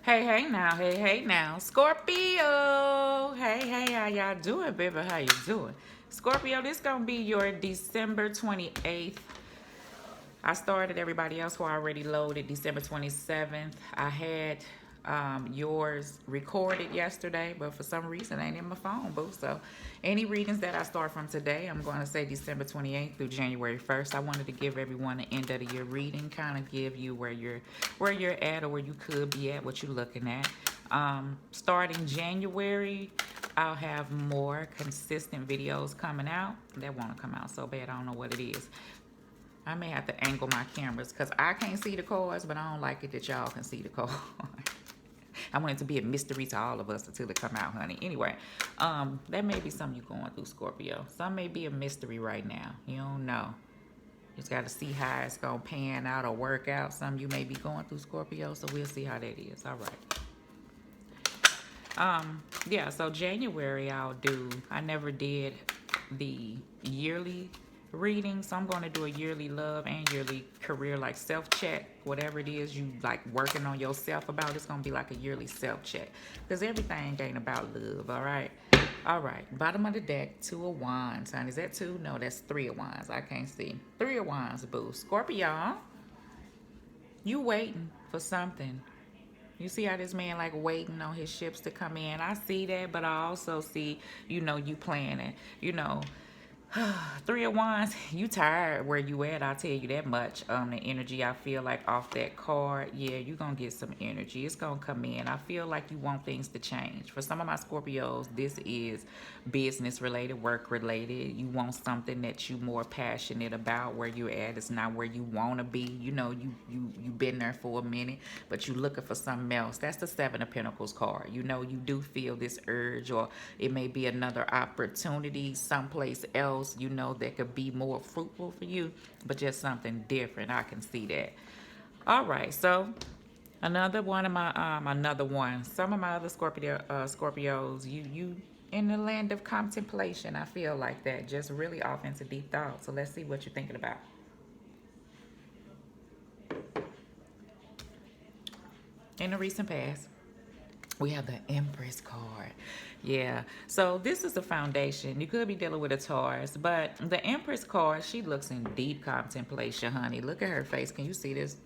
Hey now, hey now, Scorpio. Hey, how y'all doing, baby? How you doing? Scorpio, this gonna be your December 28th. I started everybody else who already loaded December 27th. I had yours recorded yesterday, but for some reason it ain't in my phone, boo. So any readings that I start from today, I'm going to say December 28th through January 1st. I wanted to give everyone an end of the year reading, kind of give you where you're at or where you could be at, what you're looking at. Starting January, I'll have more consistent videos coming out. That won't come out so bad. I don't know what it is. I may have to angle my cameras because I can't see the cards, but I don't like it that y'all can see the cards. I want it to be a mystery to all of us until it come out, honey. Anyway, that may be something you're going through, Scorpio. Some may be a mystery right now. You don't know. You just got to see how it's going to pan out or work out. Some you may be going through, Scorpio, so we'll see how that is. All right. Yeah, so January I never did the yearly reading, so I'm going to do a yearly love and yearly career, like self-check, whatever it is you like working on yourself about. It's going to be like a yearly self-check because everything ain't about love. All right, bottom of the deck, 2 of Wands, honey. Is that two? No, that's 3 of Wands. I can't see. 3 of Wands, boo. Scorpio, you waiting for something. You see how this man like waiting on his ships to come in. I see that, but I also see, you planning. You know, 3 of Wands, you tired where you at, I'll tell you that much. The energy I feel like off that card, yeah, you're gonna get some energy. It's gonna come in. I feel like you want things to change. For some of my Scorpios, this is business related, work related. You want something that you more passionate about. Where you're at is not where you wanna be. You've been there for a minute, but you looking for something else. That's the 7 of Pentacles card. You do feel this urge, or it may be another opportunity someplace else, that could be more fruitful for you, but just something different. I can see that. All right, so another one. Some of my other Scorpios, you in the land of contemplation. I feel like that, just really off into deep thought. So let's see what you're thinking about. In the recent past, we have the Empress card. Yeah. So this is the foundation. You could be dealing with a Taurus, but the Empress card, she looks in deep contemplation, honey. Look at her face. Can you see this?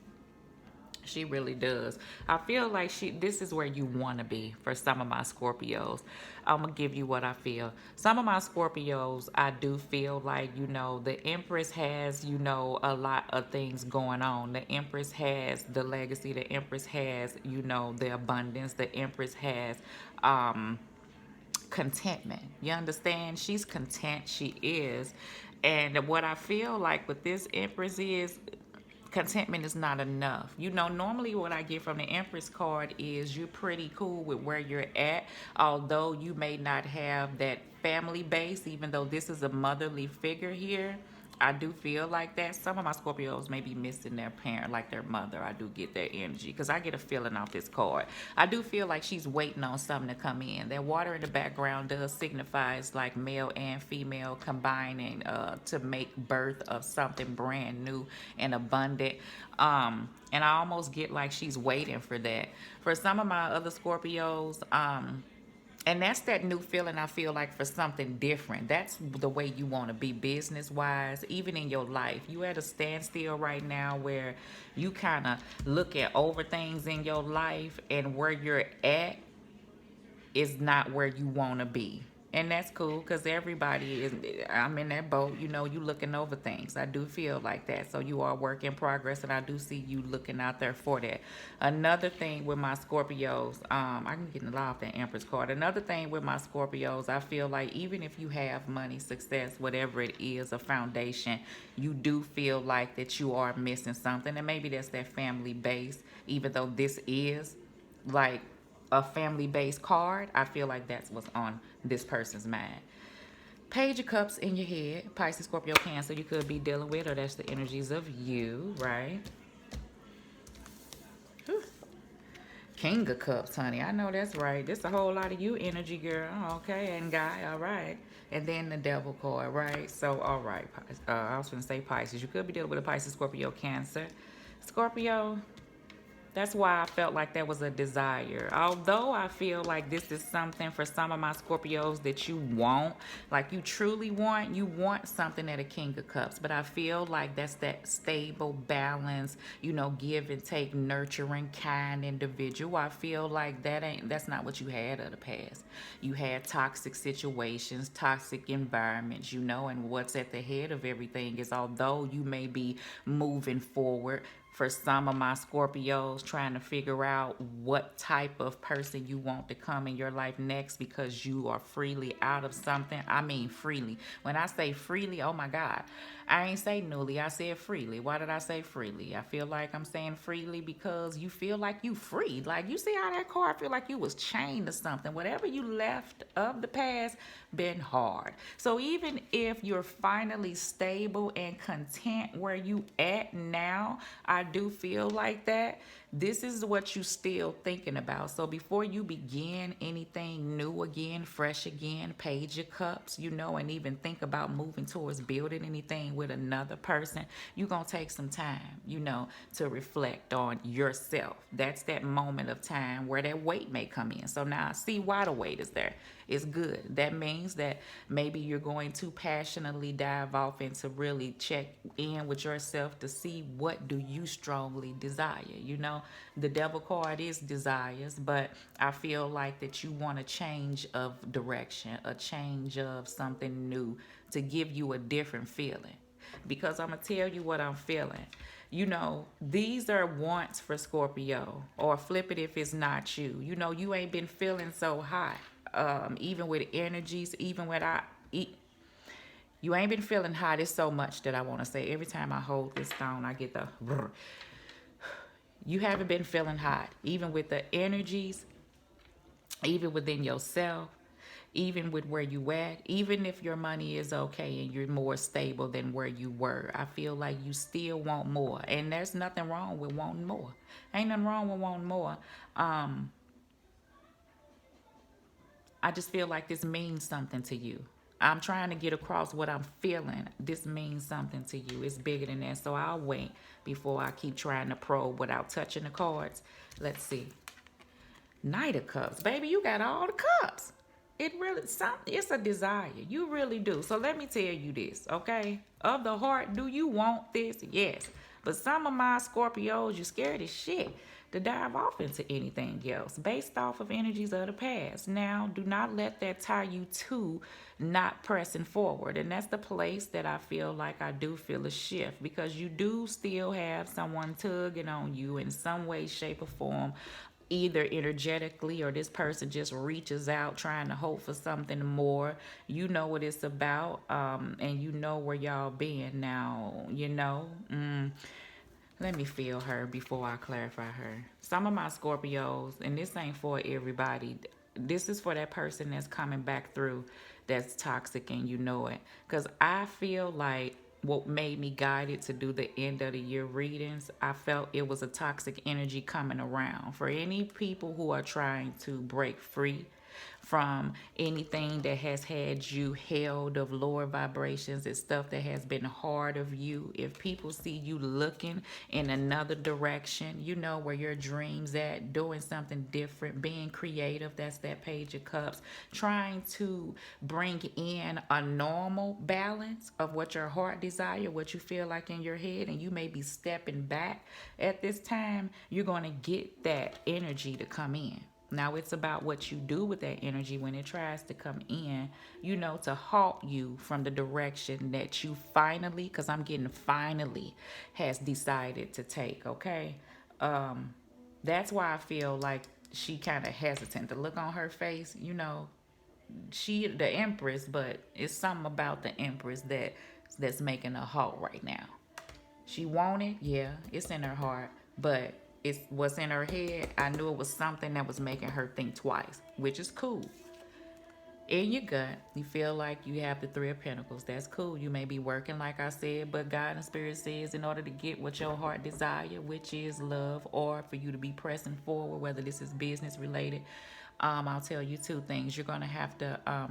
She really does. I feel like this is where you want to be for some of my Scorpios. I'm going to give you what I feel. Some of my Scorpios, I do feel like, the Empress has, a lot of things going on. The Empress has the legacy. The Empress has, the abundance. The Empress has contentment. You understand? She's content. She is. And what I feel like with this Empress is contentment is not enough. Normally what I get from the Empress card is you're pretty cool with where you're at, although you may not have that family base, even though this is a motherly figure here. I do feel like that. Some of my Scorpios may be missing their parent, like their mother. I do get that energy because I get a feeling off this card. I do feel like she's waiting on something to come in. That water in the background does signifies like male and female combining to make birth of something brand new and abundant. And I almost get like she's waiting for that. For some of my other Scorpios, and that's that new feeling I feel like for something different. That's the way you want to be business wise, even in your life. You at a standstill right now where you kind of look at over things in your life, and where you're at is not where you want to be. And that's cool because everybody is, I'm in that boat, you looking over things. I do feel like that. So you are a work in progress, and I do see you looking out there for that. Another thing with my Scorpios, I can get a lot off that Empress card. Another thing with my Scorpios, I feel like even if you have money, success, whatever it is, a foundation, you do feel like that you are missing something. And maybe that's that family base, even though this is like a family-based card. I feel like that's what's on this person's mind. Page of Cups in your head, Pisces, Scorpio, Cancer, you could be dealing with, or that's the energies of you, right? Whew. King of Cups, honey. I know that's right. This a whole lot of you energy, girl. Okay, and guy, all right. And then the Devil card, right? So, all right. I was going to say Pisces. You could be dealing with a Pisces, Scorpio, Cancer. Scorpio, That's why I felt like there was a desire. Although I feel like this is something for some of my Scorpios that you want, like you want something at a King of Cups. But I feel like that's that stable balance, give and take, nurturing, kind individual. I feel like that's not what you had of the past. You had toxic situations, toxic environments, and what's at the head of everything is although you may be moving forward, for some of my Scorpios trying to figure out what type of person you want to come in your life next because you are freely out of something. I mean freely. When I say freely, oh my God. I ain't say newly, I said freely. Why did I say freely? I feel like I'm saying freely because you feel like you free. Like you see how that card feel like you was chained to something. Whatever you left of the past been hard. So even if you're finally stable and content where you at now, I do feel like that. This is what you still thinking about. So before you begin anything new again, fresh again, page your cups, and even think about moving towards building anything with another person, you're going to take some time, to reflect on yourself. That's that moment of time where that weight may come in. So now I see why the weight is there. It's good. That means that maybe you're going to passionately dive off and to really check in with yourself to see what do you strongly desire. The devil card is desires, but I feel like that you want a change of direction, a change of something new to give you a different feeling. Because I'm going to tell you what I'm feeling. These are wants for Scorpio, or flip it if it's not you. You ain't been feeling so hot. Even with energies, even when you ain't been feeling hot. It's so much that I want to say. Every time I hold this stone, I get the you haven't been feeling hot, even with the energies, even within yourself, even with where you at, even if your money is okay and you're more stable than where you were. I feel like you still want more, and there's nothing wrong with wanting more. Ain't nothing wrong with wanting more. I just feel like this means something to you. I'm trying to get across what I'm feeling. This means something to you. It's bigger than that. So I'll wait before I keep trying to probe without touching the cards. Let's see. Knight of Cups. Baby, you got all the cups. It's a desire. You really do. So let me tell you this, okay? Of the heart, do you want this? Yes. But some of my Scorpios, you scared as shit to dive off into anything else based off of energies of the past. Now, do not let that tie you to not pressing forward. And that's the place that I feel like I do feel a shift, because you do still have someone tugging on you in some way, shape, or form, either energetically, or this person just reaches out trying to hope for something more. You know what it's about, and you know where y'all been now. Let me feel her before I clarify her. Some of my Scorpios, and this ain't for everybody, this is for that person that's coming back through that's toxic and you know it. Because I feel like what made me guided to do the end of the year readings, I felt it was a toxic energy coming around. For any people who are trying to break free from anything that has had you held of lower vibrations, it's stuff that has been hard of you. If people see you looking in another direction, where your dreams at, doing something different, being creative, that's that Page of Cups, trying to bring in a normal balance of what your heart desire, what you feel like in your head, and you may be stepping back at this time, you're going to get that energy to come in. Now it's about what you do with that energy when it tries to come in, to halt you from the direction that you finally, because I'm getting finally, has decided to take, okay? That's why I feel like she kind of hesitant. The look on her face, she the Empress, but it's something about the Empress that's making a halt right now. She wanted, yeah, it's in her heart, but it's what's in her head. I knew it was something that was making her think twice, which is cool. In your gut, you feel like you have the Three of Pentacles. That's cool. You may be working, like I said, but God and Spirit says in order to get what your heart desire, which is love, or for you to be pressing forward, whether this is business related, I'll tell you two things. You're going to have to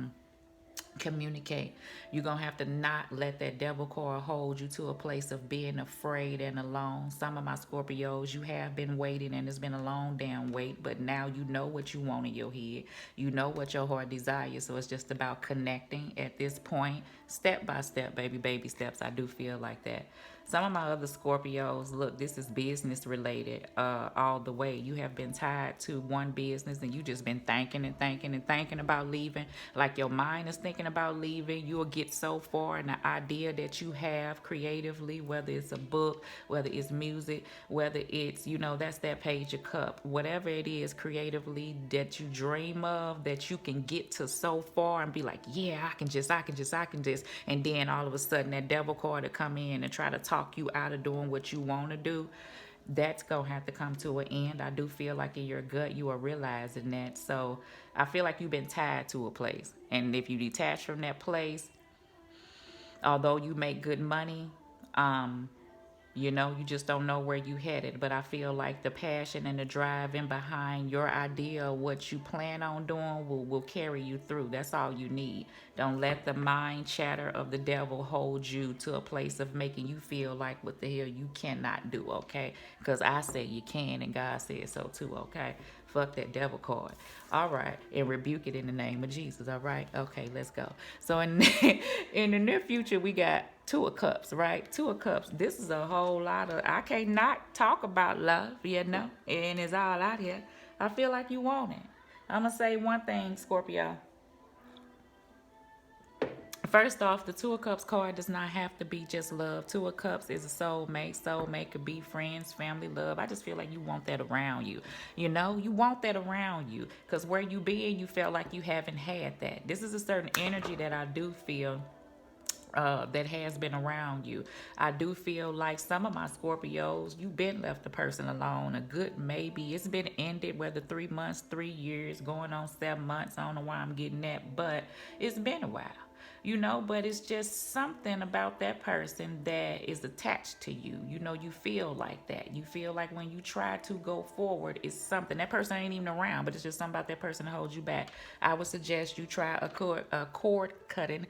Communicate. You're gonna have to not let that devil card hold you to a place of being afraid and alone. Some of my Scorpios, you have been waiting and it's been a long damn wait, but now you know what you want in your head. You know what your heart desires. So it's just about connecting at this point, step by step, baby steps. I do feel like that. Some of my other Scorpios, look, this is business related all the way. You have been tied to one business and you just been thinking and thinking and thinking about leaving. Like your mind is thinking about leaving. You'll get so far in the idea that you have creatively, whether it's a book, whether it's music, whether it's, that's that page of cup. Whatever it is creatively that you dream of, that you can get to so far and be like, yeah, I can just. And then all of a sudden that devil card to come in and try to talk you out of doing what you want to do. That's gonna have to come to an end. I do feel like in your gut you are realizing that. So I feel like you've been tied to a place, and if you detach from that place, although you make good money, um you just don't know where you headed. But I feel like the passion and the drive in behind your idea of what you plan on doing will carry you through. That's all you need. Don't let the mind chatter of the devil hold you to a place of making you feel like what the hell you cannot do, okay? Because I say you can and God said so too, okay? Fuck that devil card. All right. And rebuke it in the name of Jesus. All right. Okay, let's go. So in the near future, we got Two of Cups, right? Two of Cups. This is a whole lot of, I can't not talk about love, and it's all out here. I feel like you want it. I'm going to say one thing, Scorpio. First off, the Two of Cups card does not have to be just love. Two of Cups is a soulmate. Soulmate could be friends, family, love. I just feel like you want that around you. You want that around you. Because where you been, you felt like you haven't had that. This is a certain energy that I do feel that has been around you. I do feel like some of my Scorpios, you've been left the person alone. A good maybe. It's been ended, whether 3 months, 3 years, going on 7 months. I don't know why I'm getting that, but it's been a while. But it's just something about that person that is attached to you. You feel like that. You feel like when you try to go forward, it's something. That person ain't even around, but it's just something about that person that holds you back. I would suggest you try a cord cutting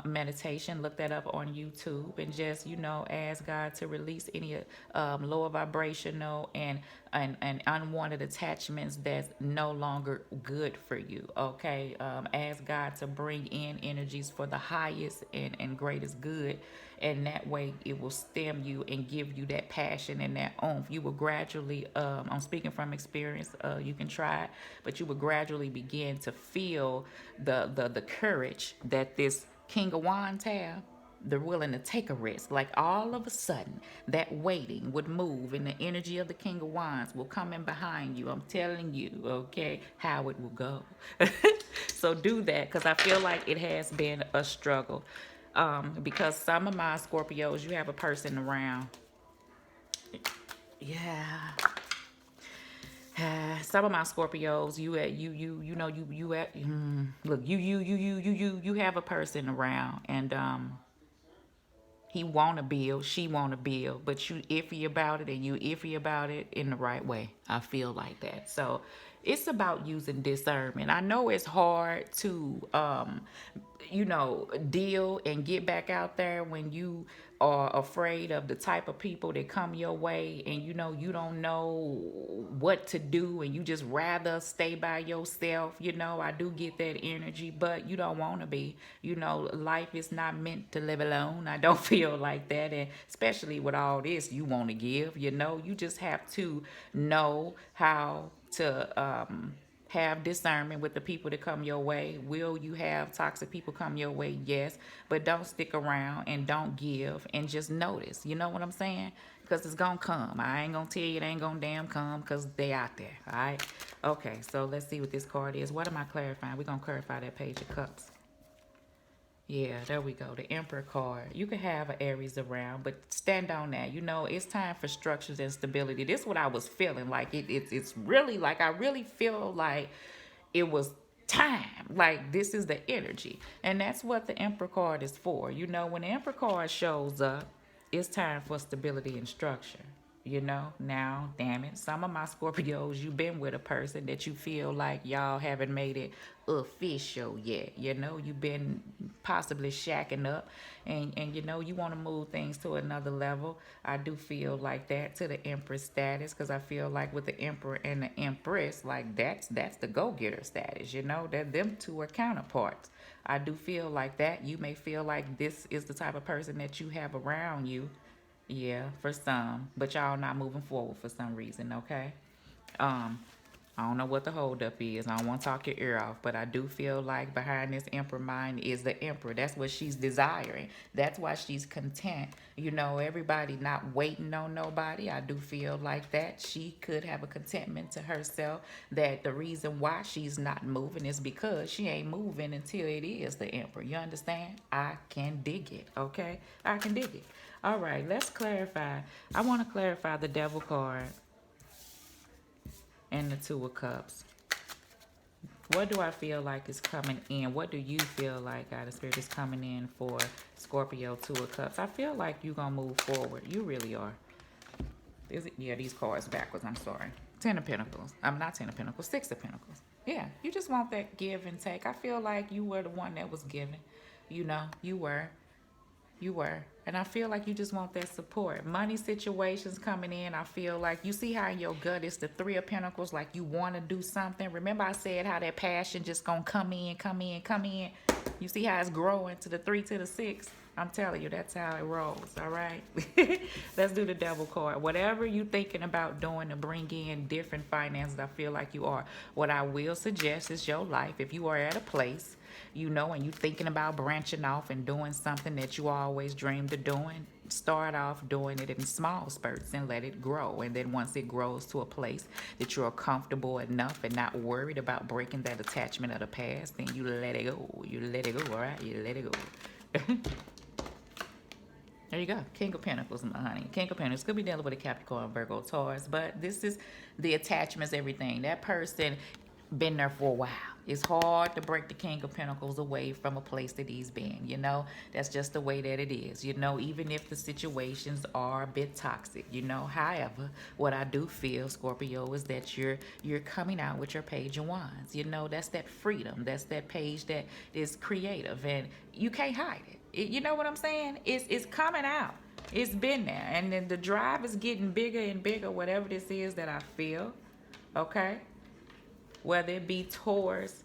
meditation. Look that up on YouTube and just, ask God to release any lower vibrational and unwanted attachments that's no longer good for you. Okay. Ask God to bring in energies for the highest and greatest good, and that way it will stem you and give you that passion and that oomph. You will gradually, I'm speaking from experience, you can try it, but you will gradually begin to feel the courage that this King of Wands have. They're willing to take a risk. Like all of a sudden, that waiting would move, and the energy of the King of Wands will come in behind you. I'm telling you, okay, how it will go. So do that, because I feel like it has been a struggle. Because some of my Scorpios, you have a person around. Yeah. Some of my Scorpios, look, you have a person around, and he wanna build, she wanna build, but you iffy about it, and you iffy about it in the right way. I feel like that. So it's about using discernment. I know it's hard to deal and get back out there when you are afraid of the type of people that come your way, and you don't know what to do, and you just rather stay by yourself. I do get that energy, but you don't want to be. Life is not meant to live alone. I don't feel like that, and especially with all this you want to give. You just have to know how to have discernment with the people that come your way. Will you have toxic people come your way? Yes, but don't stick around and don't give, and just notice. You know what I'm saying? Because it's gonna come. I ain't gonna tell you it ain't gonna damn come, because they out there. All right. Okay, so let's see what this card is. What am I clarifying? We're gonna clarify that Page of Cups. Yeah, there we go. The Emperor card. You can have an Aries around, but stand on that. It's time for structures and stability. This is what I was feeling like. It's really like, I really feel like it was time. Like, this is the energy. And that's what the Emperor card is for. When the Emperor card shows up, it's time for stability and structure. Now, damn it, some of my Scorpios, you've been with a person that you feel like y'all haven't made it official yet. You've been possibly shacking up, and you want to move things to another level. I do feel like that to the Empress status, because I feel like with the Emperor and the Empress, like that's the go-getter status. That them two are counterparts. I do feel like that. You may feel like this is the type of person that you have around you, yeah, for some, but y'all not moving forward for some reason, okay? Um, I don't know what the holdup is. I don't want to talk your ear off, but I do feel like behind this emperor mind is the emperor. That's what she's desiring. That's why she's content. Everybody not waiting on nobody. I do feel like that. She could have a contentment to herself that the reason why she's not moving is because she ain't moving until it is the emperor. You understand? I can dig it, okay? I can dig it. All right, let's clarify. I want to clarify the devil card and the two of cups. What do I feel like is coming in? What do you feel like God of Spirit is coming in for Scorpio, two of cups? I feel like you're going to move forward. You really are. Is it? Yeah, these cards backwards. I'm sorry. Ten of Pentacles. I'm not Ten of Pentacles. Six of Pentacles. Yeah, you just want that give and take. I feel like you were the one that was giving. You were. You were. And I feel like you just want that support. Money situations coming in. I feel like you see how in your gut it's the Three of Pentacles, like you want to do something. Remember I said how that passion just going to come in, come in, come in. You see how it's growing to the 3 to the 6. I'm telling you, that's how it rolls, all right? Let's do the devil card. Whatever you thinking about doing to bring in different finances, I feel like you are. What I will suggest is your life. If you are at a place, and you thinking about branching off and doing something that you always dreamed of doing, start off doing it in small spurts and let it grow. And then once it grows to a place that you're comfortable enough and not worried about breaking that attachment of the past, then you let it go. You let it go, all right? You let it go. There you go. King of Pentacles, my honey. King of Pentacles could be dealing with a Capricorn, Virgo, Taurus, but this is the attachments, everything. That person been there for a while. It's hard to break the King of Pentacles away from a place that he's been. That's just the way that it is. Even if the situations are a bit toxic. However, what I do feel, Scorpio, is that you're coming out with your Page of Wands. That's that freedom. That's that page that is creative, and you can't hide it. You know what I'm saying? It's coming out. It's been there, and then the drive is getting bigger and bigger. Whatever this is that I feel, okay. Whether it be towards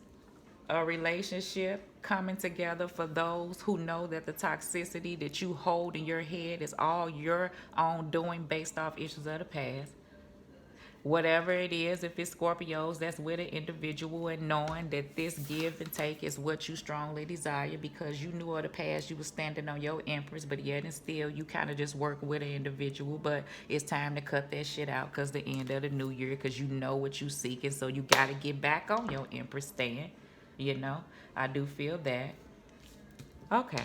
a relationship coming together for those who know that the toxicity that you hold in your head is all your own doing based off issues of the past. Whatever it is, if it's Scorpios that's with an individual and knowing that this give and take is what you strongly desire because you knew of the past, you were standing on your Empress, but yet and still you kind of just work with an individual, but it's time to cut that shit out because the end of the new year, because you know what you seeking, so you got to get back on your Empress stand. I do feel that. Okay,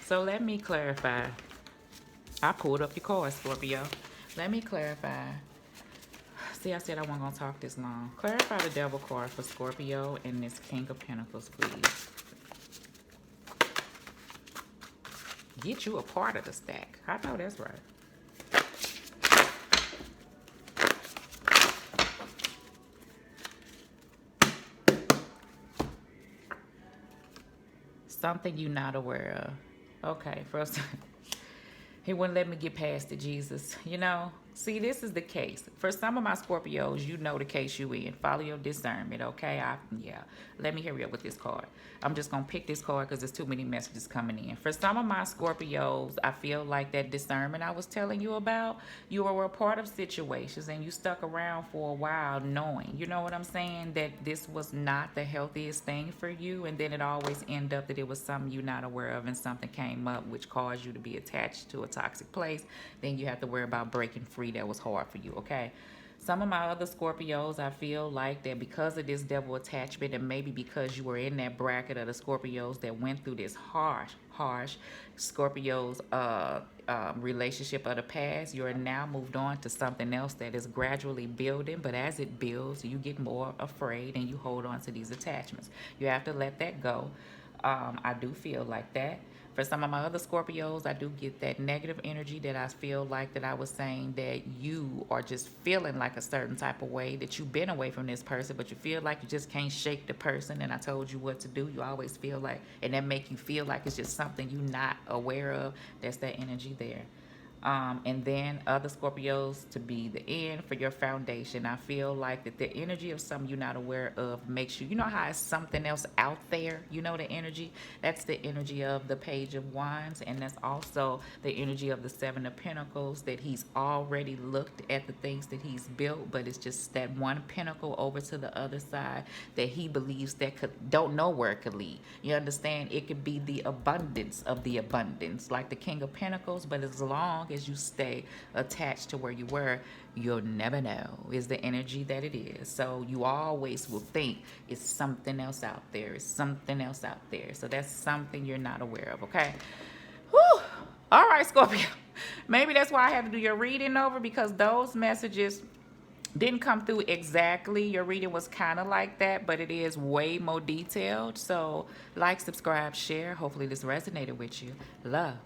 so let me clarify. I pulled up your card, Scorpio. Let me clarify. See, I said I wasn't going to talk this long. Clarify the devil card for Scorpio and this King of Pentacles, please. Get you a part of the stack. I know that's right. Something you're not aware of. Okay, first, he wouldn't let me get past it, Jesus. See, this is the case. For some of my Scorpios, you know the case you in. Follow your discernment, okay? Let me hurry up with this card. I'm just going to pick this card because there's too many messages coming in. For some of my Scorpios, I feel like that discernment I was telling you about, you were a part of situations and you stuck around for a while knowing, you know what I'm saying, that this was not the healthiest thing for you. And then it always ended up that it was something you're not aware of and something came up which caused you to be attached to a toxic place. Then you have to worry about breaking free. That was hard for you, okay? Some of my other Scorpios, I feel like that because of this devil attachment, and maybe because you were in that bracket of the Scorpios that went through this harsh Scorpios relationship of the past, you are now moved on to something else that is gradually building, but as it builds, you get more afraid and you hold on to these attachments. You have to let that go. I do feel like that. For some of my other Scorpios, I do get that negative energy that I feel like that I was saying, that you are just feeling like a certain type of way, that you've been away from this person, but you feel like you just can't shake the person. And I told you what to do. You always feel like, and that make you feel like it's just something you're not aware of. That's that energy there. And then other Scorpios to be the end for your foundation. I feel like that the energy of something you're not aware of makes you know how it's something else out there, you know, the energy. That's the energy of the Page of Wands, and that's also the energy of the Seven of Pentacles, that he's already looked at the things that he's built, but it's just that one pinnacle over to the other side that he believes that don't know where it could lead. You understand? It could be the abundance of the abundance, like the King of Pentacles, but as long as you stay attached to where you were, you'll never know, is the energy that it is. So you always will think it's something else out there. It's something else out there. So that's something you're not aware of, okay? Whew. All right, Scorpio. Maybe that's why I had to do your reading over, because those messages didn't come through exactly. Your reading was kind of like that, but it is way more detailed. So like, subscribe, share. Hopefully this resonated with you. Love.